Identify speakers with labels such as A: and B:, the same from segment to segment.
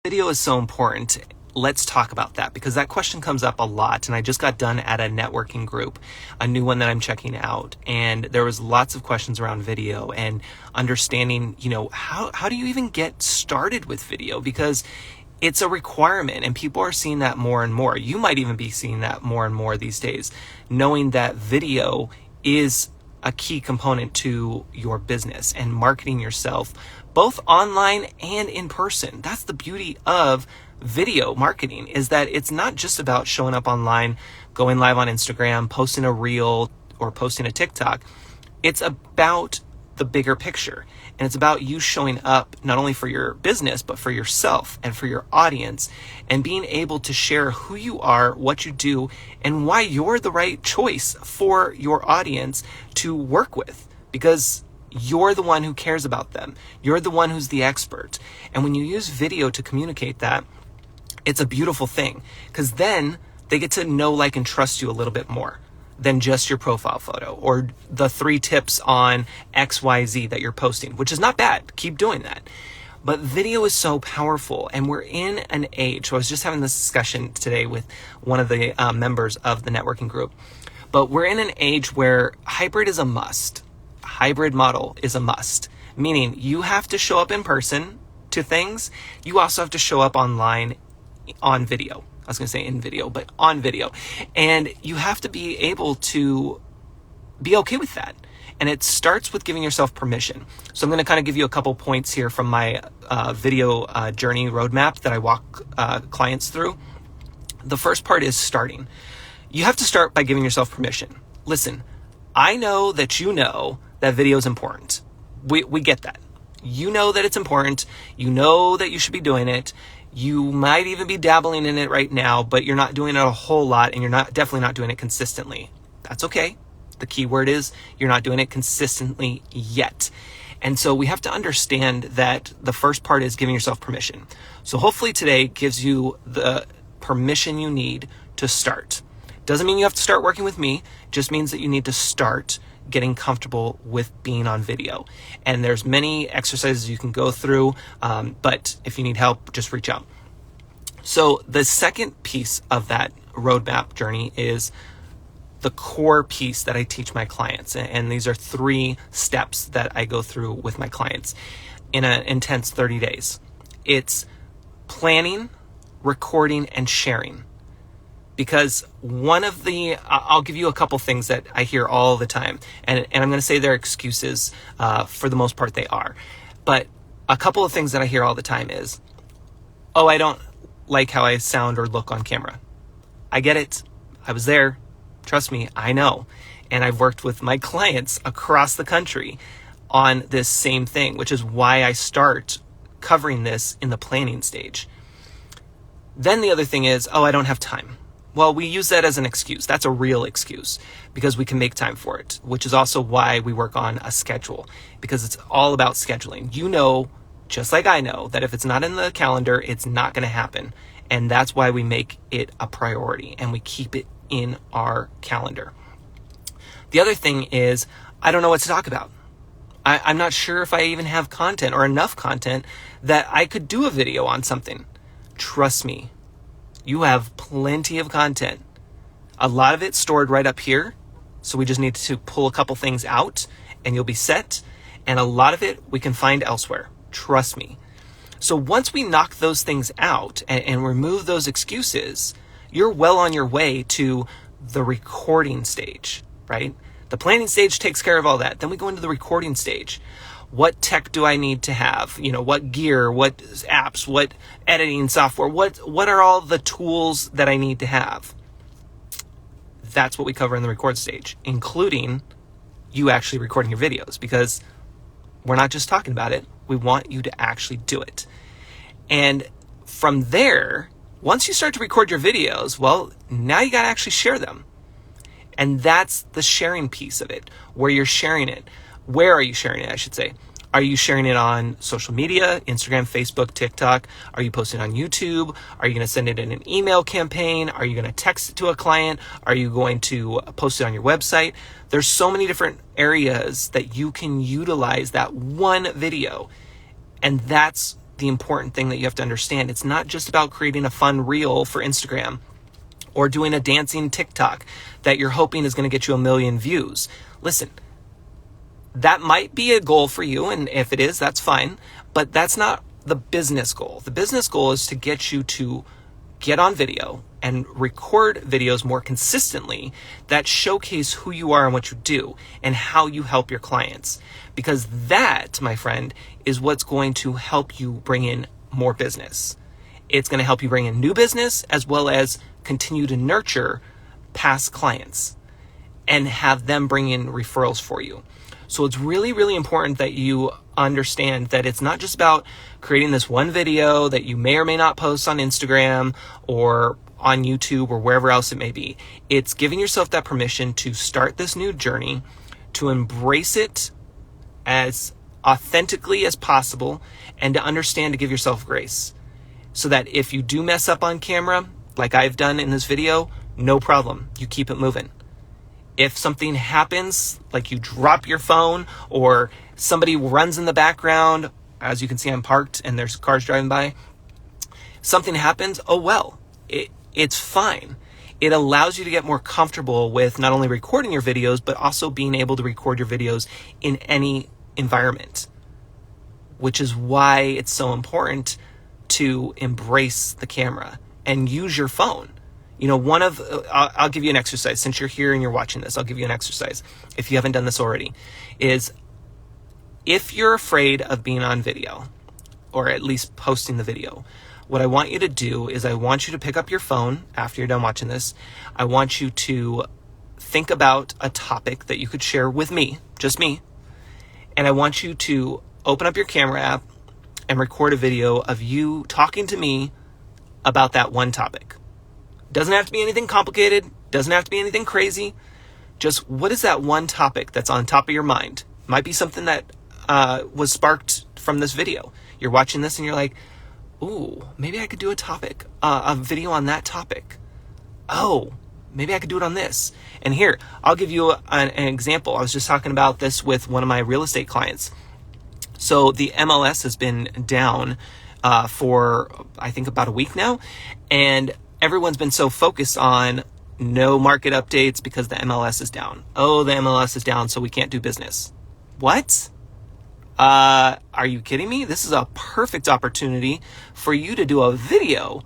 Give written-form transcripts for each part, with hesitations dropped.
A: Video is so important. Let's talk about that because that question comes up a lot. And I just got done at a networking group, a new one that I'm checking out. And there was lots of questions around video and understanding, how do you even get started with video? Because it's a requirement and people are seeing that more and more. You might even be seeing that more and more these days, knowing that video is a key component to your business and marketing yourself both online and in person. That's the beauty of video marketing, is that it's not just about showing up online, going live on Instagram, posting a reel or posting a TikTok. It's about the bigger picture. And it's about you showing up not only for your business, but for yourself and for your audience, and being able to share who you are, what you do, and why you're the right choice for your audience to work with, because you're the one who cares about them. You're the one who's the expert. And when you use video to communicate that, it's a beautiful thing, because then they get to know, like, and trust you a little bit more than just your profile photo or the 3 tips on XYZ that you're posting, which is not bad. Keep doing that. But video is so powerful, and we're in an age. So I was just having this discussion today with one of the members of the networking group, but we're in an age where hybrid is a must. Hybrid model is a must, meaning you have to show up in person to things. You also have to show up online on video. I was going to say in video, but on video. And you have to be able to be okay with that. And it starts with giving yourself permission. So I'm going to kind of give you a couple points here from my video journey roadmap that I walk clients through. The first part is starting. You have to start by giving yourself permission. Listen, I know that video is important. We get that. You know that it's important. You know that you should be doing it. You might even be dabbling in it right now, but you're not doing it a whole lot, and you're definitely not doing it consistently. That's okay. The key word is you're not doing it consistently yet. And so we have to understand that the first part is giving yourself permission. So hopefully today gives you the permission you need to start. Doesn't mean you have to start working with me. Just means that you need to start getting comfortable with being on video. And there's many exercises you can go through, but if you need help, just reach out. So the second piece of that roadmap journey is the core piece that I teach my clients. And these are 3 steps that I go through with my clients in an intense 30 days. It's planning, recording, and sharing. Because I'll give you a couple things that I hear all the time, and I'm going to say they're excuses. For the most part, they are. But a couple of things that I hear all the time is, oh, I don't like how I sound or look on camera. I get it. I was there. Trust me, I know. And I've worked with my clients across the country on this same thing, which is why I start covering this in the planning stage. Then the other thing is, oh, I don't have time. Well, we use that as an excuse. That's a real excuse because we can make time for it, which is also why we work on a schedule, because it's all about scheduling. You know, just like I know, that if it's not in the calendar, it's not going to happen. And that's why we make it a priority and we keep it in our calendar. The other thing is, I don't know what to talk about. I'm not sure if I even have content or enough content that I could do a video on something. Trust me. You have plenty of content. A lot of it stored right up here. So we just need to pull a couple things out and you'll be set. And a lot of it we can find elsewhere. Trust me. So once we knock those things out and remove those excuses, you're well on your way to the recording stage, right? The planning stage takes care of all that. Then we go into the recording stage. What tech do I need to have? What gear, what apps, what editing software, what are all the tools that I need to have? That's what we cover in the record stage, including you actually recording your videos, because we're not just talking about it. We want you to actually do it. And from there, once you start to record your videos, well, now you got to actually share them. And that's the sharing piece of it, where you're sharing it. Where are you sharing it, I should say? Are you sharing it on social media, Instagram, Facebook, TikTok? Are you posting on YouTube? Are you going to send it in an email campaign? Are you going to text it to a client? Are you going to post it on your website? There's so many different areas that you can utilize that one video. And that's the important thing that you have to understand. It's not just about creating a fun reel for Instagram or doing a dancing TikTok that you're hoping is going to get you 1 million views. Listen, that might be a goal for you, and if it is, that's fine, but that's not the business goal. The business goal is to get you to get on video and record videos more consistently that showcase who you are and what you do and how you help your clients. Because that, my friend, is what's going to help you bring in more business. It's going to help you bring in new business as well as continue to nurture past clients and have them bring in referrals for you. So it's really, really important that you understand that it's not just about creating this one video that you may or may not post on Instagram or on YouTube or wherever else it may be. It's giving yourself that permission to start this new journey, to embrace it as authentically as possible, and to understand to give yourself grace. So that if you do mess up on camera, like I've done in this video, no problem. You keep it moving. If something happens, like you drop your phone or somebody runs in the background, as you can see I'm parked and there's cars driving by, something happens, oh well, it's fine. It allows you to get more comfortable with not only recording your videos, but also being able to record your videos in any environment, which is why it's so important to embrace the camera and use your phone. You know, I'll give you an exercise. Since you're here and you're watching this, I'll give you an exercise. If you haven't done this already, is if you're afraid of being on video, or at least posting the video, what I want you to do is I want you to pick up your phone after you're done watching this. I want you to think about a topic that you could share with me, just me. And I want you to open up your camera app and record a video of you talking to me about that one topic. Doesn't have to be anything complicated. Doesn't have to be anything crazy. Just what is that one topic that's on top of your mind? Might be something that was sparked from this video. You're watching this and you're like, ooh, maybe I could do a video on that topic. Oh, maybe I could do it on this. And here, I'll give you an example. I was just talking about this with one of my real estate clients. So the MLS has been down for, I think, about a week now. And everyone's been so focused on no market updates because the MLS is down. Oh, the MLS is down, so we can't do business. What? Are you kidding me? This is a perfect opportunity for you to do a video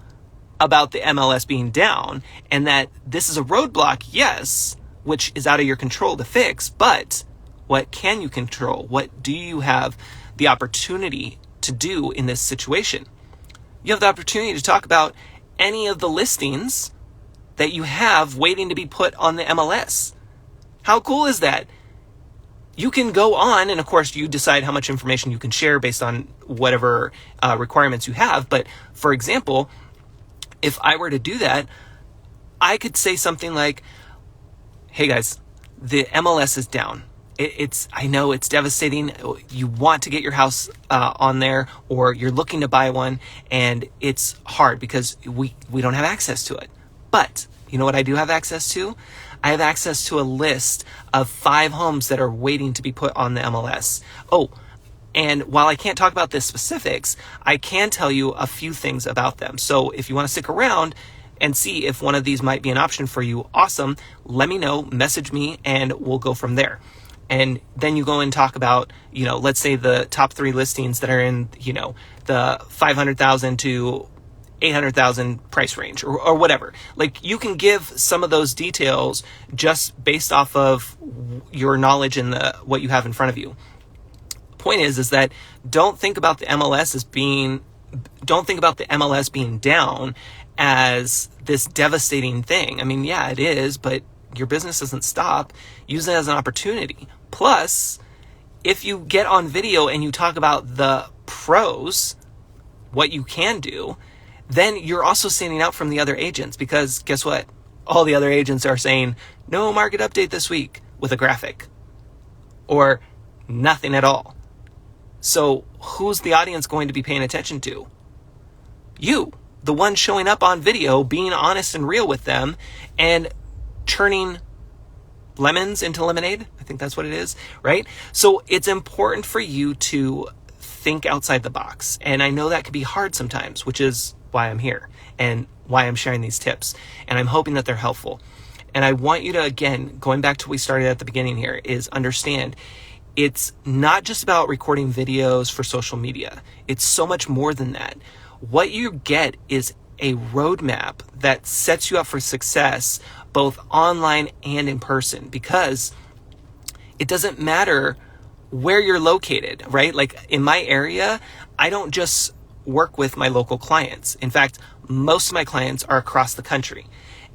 A: about the MLS being down and that this is a roadblock, yes, which is out of your control to fix, but what can you control? What do you have the opportunity to do in this situation? You have the opportunity to talk about any of the listings that you have waiting to be put on the MLS. How cool is that? You can go on, and of course you decide how much information you can share based on whatever requirements you have. But for example, if I were to do that, I could say something like, hey guys, the MLS is down. I know it's devastating. You want to get your house on there, or you're looking to buy one, and it's hard because we don't have access to it. But you know what I do have access to? I have access to a list of 5 homes that are waiting to be put on the MLS. Oh, and while I can't talk about the specifics, I can tell you a few things about them. So if you want to stick around and see if one of these might be an option for you, awesome. Let me know, message me, and we'll go from there. And then you go and talk about, let's say the top 3 listings that are in, the 500,000 to 800,000 price range or whatever. Like, you can give some of those details just based off of your knowledge and what you have in front of you. Point is that don't think about the MLS being down as this devastating thing. I mean, yeah, it is, but your business doesn't stop. Use it as an opportunity. Plus, if you get on video and you talk about the pros, what you can do, then you're also standing out from the other agents, because guess what? All the other agents are saying, no market update this week with a graphic, or nothing at all. So who's the audience going to be paying attention to? You, the one showing up on video, being honest and real with them, and turning lemons into lemonade. I think that's what it is, right? So it's important for you to think outside the box. And I know that can be hard sometimes, which is why I'm here and why I'm sharing these tips. And I'm hoping that they're helpful. And I want you to, again, going back to what we started at the beginning here, is understand it's not just about recording videos for social media. It's so much more than that. What you get is a roadmap that sets you up for success, both online and in person, because it doesn't matter where you're located, right? Like in my area, I don't just work with my local clients. In fact, most of my clients are across the country.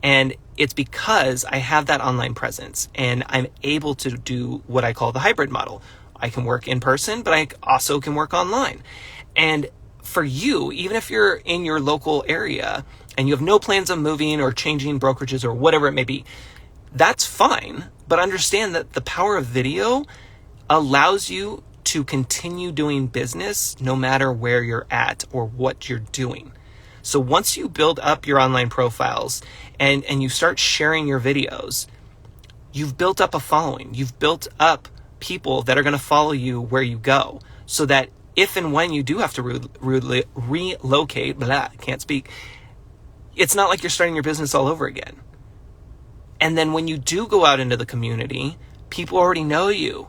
A: And it's because I have that online presence and I'm able to do what I call the hybrid model. I can work in person, but I also can work online. And for you, even if you're in your local area and you have no plans of moving or changing brokerages or whatever it may be, that's fine. But understand that the power of video allows you to continue doing business no matter where you're at or what you're doing. So once you build up your online profiles and you start sharing your videos, you've built up a following. You've built up people that are going to follow you where you go, so that if and when you do have to relocate, can't speak, it's not like you're starting your business all over again. And then when you do go out into the community, people already know you.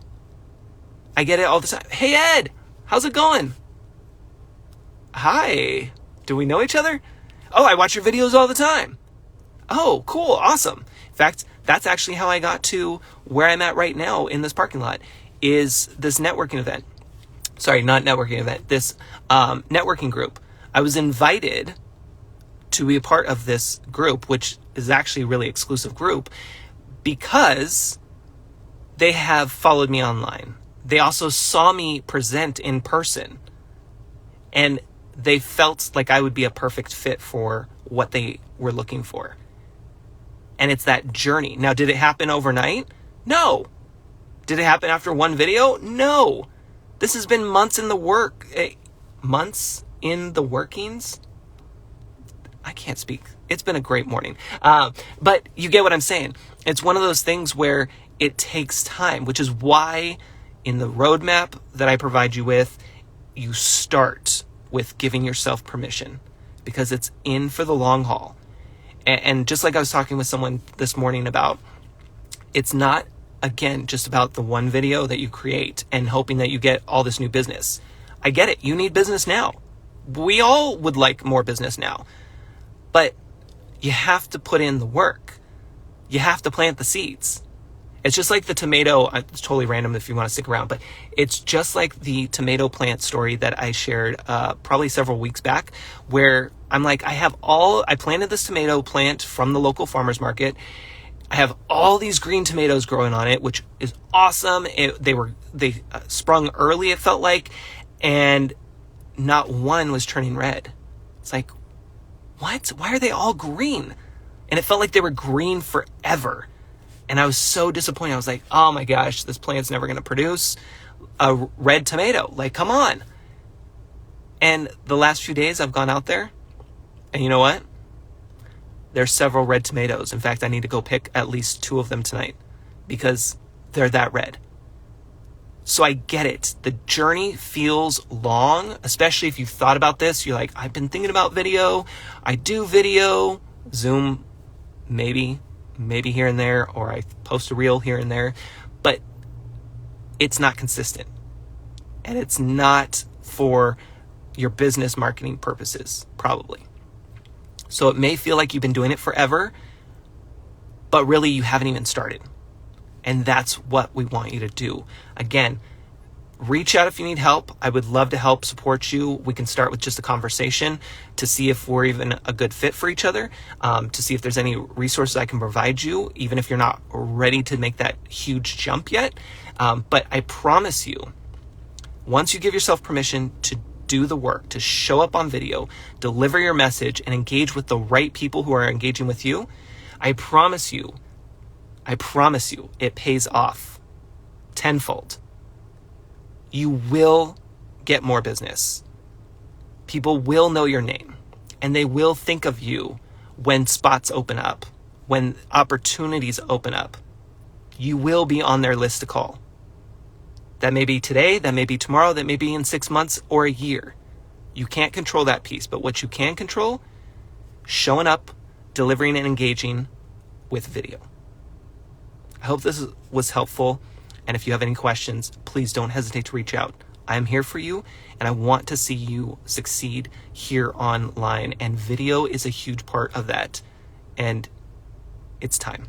A: I get it all the time. Hey, Ed, how's it going? Hi, do we know each other? Oh, I watch your videos all the time. Oh, cool, awesome. In fact, that's actually how I got to where I'm at right now in this parking lot, is this networking event. Sorry, not networking event, this networking group. I was invited to be a part of this group, which is actually a really exclusive group, because they have followed me online. They also saw me present in person, and they felt like I would be a perfect fit for what they were looking for. And it's that journey. Now, did it happen overnight? No. Did it happen after one video? No. This has been months in the months in the workings. I can't speak. It's been a great morning. But you get what I'm saying. It's one of those things where it takes time, which is why in the roadmap that I provide you with, you start with giving yourself permission, because it's in for the long haul. And just like I was talking with someone this morning about, it's not, again, just about the one video that you create and hoping that you get all this new business. I get it. You need business now. We all would like more business now. But you have to put in the work. You have to plant the seeds. It's just like the tomato. It's totally random if you want to stick around, but it's just like the tomato plant story that I shared probably several weeks back, where I'm like, I planted this tomato plant from the local farmer's market. I have all these green tomatoes growing on it, which is awesome. They sprung early, it felt like, and not one was turning red. It's like, what? Why are they all green? And it felt like they were green forever. And I was so disappointed. I was like, oh my gosh, this plant's never going to produce a red tomato. Like, come on. And the last few days I've gone out there, and you know what? There's several red tomatoes. In fact, I need to go pick at least 2 of them tonight because they're that red. So I get it. The journey feels long, especially if you've thought about this. You're like, I've been thinking about video. I do video, Zoom, maybe here and there, or I post a reel here and there, but it's not consistent. And it's not for your business marketing purposes, probably. So it may feel like you've been doing it forever, but really you haven't even started. And that's what we want you to do. Again, reach out if you need help. I would love to help support you. We can start with just a conversation to see if we're even a good fit for each other, to see if there's any resources I can provide you, even if you're not ready to make that huge jump yet. But I promise you, once you give yourself permission to do the work, to show up on video, deliver your message, and engage with the right people who are engaging with you, I promise you, it pays off tenfold. You will get more business. People will know your name, and they will think of you when spots open up, when opportunities open up. You will be on their list to call. That may be today, that may be tomorrow, that may be in 6 months or a year. You can't control that piece, but what you can control, showing up, delivering, and engaging with video. I hope this was helpful, and if you have any questions, please don't hesitate to reach out. I am here for you, and I want to see you succeed here online, and video is a huge part of that, and it's time.